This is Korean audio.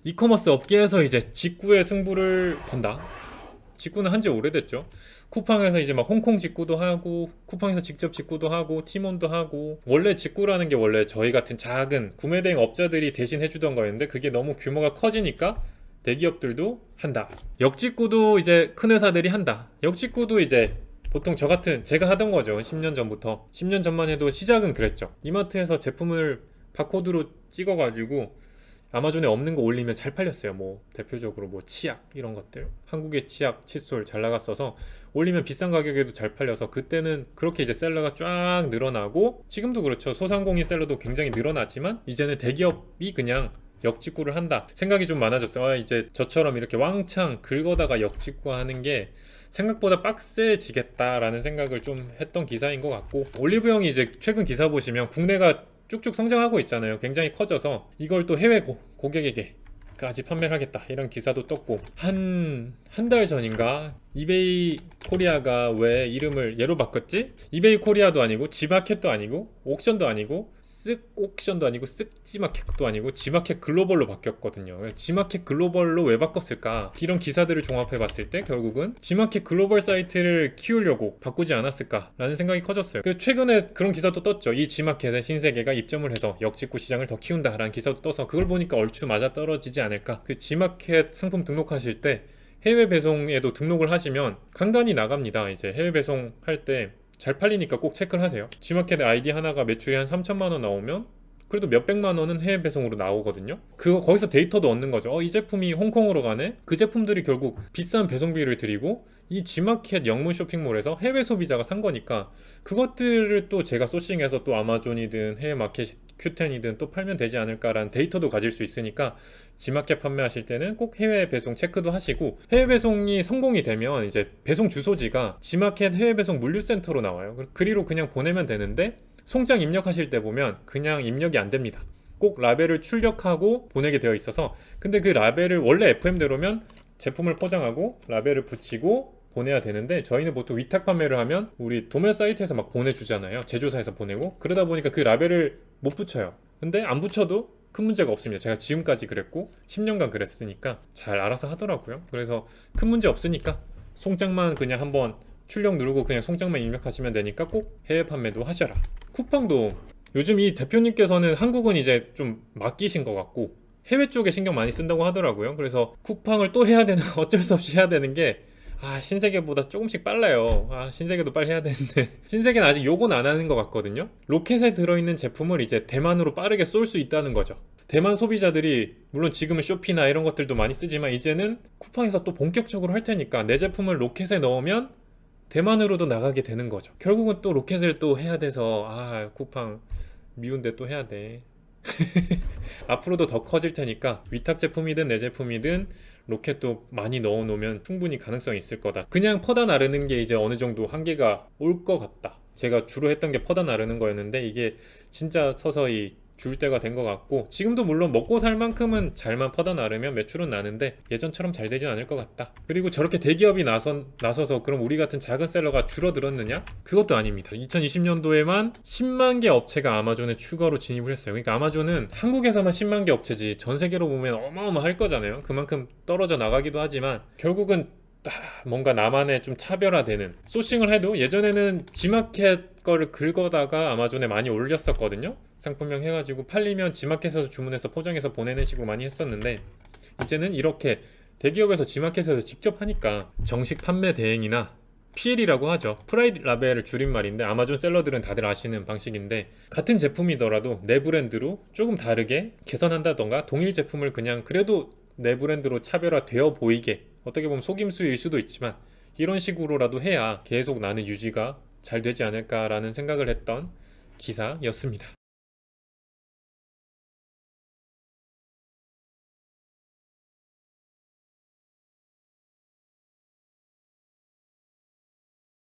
이커머스 업계에서 이제 직구의 승부를 건다. 직구는 한지 오래됐죠. 쿠팡에서 이제 막 홍콩 직구도 하고, 쿠팡에서 직접 직구도 하고, 티몬도 하고. 원래 직구라는 게 원래 저희 같은 작은 구매 대행 업자들이 대신 해주던 거였는데, 그게 너무 규모가 커지니까 대기업들도 한다. 역직구도 이제 큰 회사들이 한다. 역직구도 이제 보통 저 같은 제가 하던 거죠. 10년 전부터. 10년 전만 해도 시작은 그랬죠. 이마트에서 제품을 바코드로 찍어가지고 아마존에 없는 거 올리면 잘 팔렸어요. 뭐 대표적으로 뭐 치약 이런 것들, 한국의 치약, 칫솔 잘 나갔어서 올리면 비싼 가격에도 잘 팔려서 그때는 그렇게 이제 셀러가 쫙 늘어나고, 지금도 그렇죠. 소상공인 셀러도 굉장히 늘어나지만 이제는 대기업이 그냥 역직구를 한다 생각이 좀 많아졌어요. 이제 저처럼 이렇게 왕창 긁어다가 역직구 하는 게 생각보다 빡세지겠다라는 생각을 좀 했던 기사인 것 같고, 올리브영이 이제 최근 기사 보시면 국내가 쭉쭉 성장하고 있잖아요. 굉장히 커져서 이걸 또 해외 고객에게까지 판매를 하겠다 이런 기사도 떴고, 한 달 전인가 이베이 코리아가 왜 이름을 얘로 바꿨지? 이베이 코리아도 아니고 지마켓도 아니고 옥션도 아니고 쓱 옥션도 아니고 쓱 지마켓도 아니고 지마켓 글로벌로 바뀌었거든요. 지마켓 글로벌로 왜 바꿨을까? 이런 기사들을 종합해 봤을 때 결국은 지마켓 글로벌 사이트를 키우려고 바꾸지 않았을까 라는 생각이 커졌어요. 최근에 그런 기사도 떴죠. 이 지마켓의 신세계가 입점을 해서 역직구 시장을 더 키운다 라는 기사도 떠서, 그걸 보니까 얼추 맞아 떨어지지 않을까. 그 지마켓 상품 등록하실 때 해외 배송에도 등록을 하시면 간간히 나갑니다. 이제 해외 배송 할 때 잘 팔리니까 꼭 체크를 하세요. 지마켓 아이디 하나가 매출이 한 3천만 원 나오면 그래도 몇백만 원은 해외 배송으로 나오거든요. 거기서 데이터도 얻는 거죠. 이 제품이 홍콩으로 가네? 그 제품들이 결국 비싼 배송비를 들이고 이 G마켓 영문 쇼핑몰에서 해외 소비자가 산 거니까, 그것들을 또 제가 소싱해서 또 아마존이든 해외 마켓 큐텐이든 또 팔면 되지 않을까라는 데이터도 가질 수 있으니까, G마켓 판매하실 때는 꼭 해외 배송 체크도 하시고, 해외 배송이 성공이 되면 이제 배송 주소지가 G마켓 해외 배송 물류센터로 나와요. 그리로 그냥 보내면 되는데, 송장 입력하실 때 보면 그냥 입력이 안 됩니다. 꼭 라벨을 출력하고 보내게 되어 있어서, 근데 그 라벨을 원래 FM대로면 제품을 포장하고 라벨을 붙이고 보내야 되는데, 저희는 보통 위탁 판매를 하면 우리 도매 사이트에서 막 보내주잖아요. 제조사에서 보내고. 그러다 보니까 그 라벨을 못 붙여요. 근데 안 붙여도 큰 문제가 없습니다. 제가 지금까지 그랬고 10년간 그랬으니까 잘 알아서 하더라고요. 그래서 큰 문제 없으니까 송장만 그냥 한번 출력 누르고 그냥 송장만 입력하시면 되니까 꼭 해외 판매도 하셔라. 쿠팡도 요즘 이 대표님께서는 한국은 이제 좀 맡기신 것 같고 해외 쪽에 신경 많이 쓴다고 하더라고요. 그래서 쿠팡을 또 해야 되는 어쩔 수 없이 해야 되는 게, 신세계보다 조금씩 빨라요. 신세계도 빨리 해야 되는데 신세계는 아직 요건 안 하는 것 같거든요. 로켓에 들어있는 제품을 이제 대만으로 빠르게 쏠 수 있다는 거죠. 대만 소비자들이 물론 지금은 쇼피나 이런 것들도 많이 쓰지만 이제는 쿠팡에서 또 본격적으로 할 테니까 내 제품을 로켓에 넣으면 대만으로도 나가게 되는 거죠. 결국은 또 로켓을 또 해야 돼서 쿠팡 미운데 또 해야 돼. 앞으로도 더 커질 테니까 위탁 제품이든 내 제품이든 로켓도 많이 넣어 놓으면 충분히 가능성이 있을 거다. 그냥 퍼다 나르는 게 이제 어느 정도 한계가 올 것 같다. 제가 주로 했던 게 퍼다 나르는 거였는데 이게 진짜 서서히 줄 때가 된 것 같고, 지금도 물론 먹고 살 만큼은 잘만 퍼다 나르면 매출은 나는데 예전처럼 잘 되진 않을 것 같다. 그리고 저렇게 대기업이 나서서 그럼 우리 같은 작은 셀러가 줄어들었느냐? 그것도 아닙니다. 2020년도에만 10만 개 업체가 아마존에 추가로 진입을 했어요. 그러니까 아마존은 한국에서만 10만 개 업체지 전 세계로 보면 어마어마할 거잖아요. 그만큼 떨어져 나가기도 하지만 결국은 뭔가 나만의 좀 차별화되는 소싱을 해도, 예전에는 G마켓 거를 긁어다가 아마존에 많이 올렸었거든요. 상품명 해가지고 팔리면 G마켓에서 주문해서 포장해서 보내는 식으로 많이 했었는데, 이제는 이렇게 대기업에서 G마켓에서 직접 하니까 정식 판매 대행이나 PL이라고 하죠. 프라이빗 라벨을 줄임말인데 아마존 셀러들은 다들 아시는 방식인데, 같은 제품이더라도 내 브랜드로 조금 다르게 개선한다던가 동일 제품을 그냥 그래도 내 브랜드로 차별화되어 보이게, 어떻게 보면 속임수일 수도 있지만 이런 식으로라도 해야 계속 나는 유지가 잘 되지 않을까라는 생각을 했던 기사였습니다.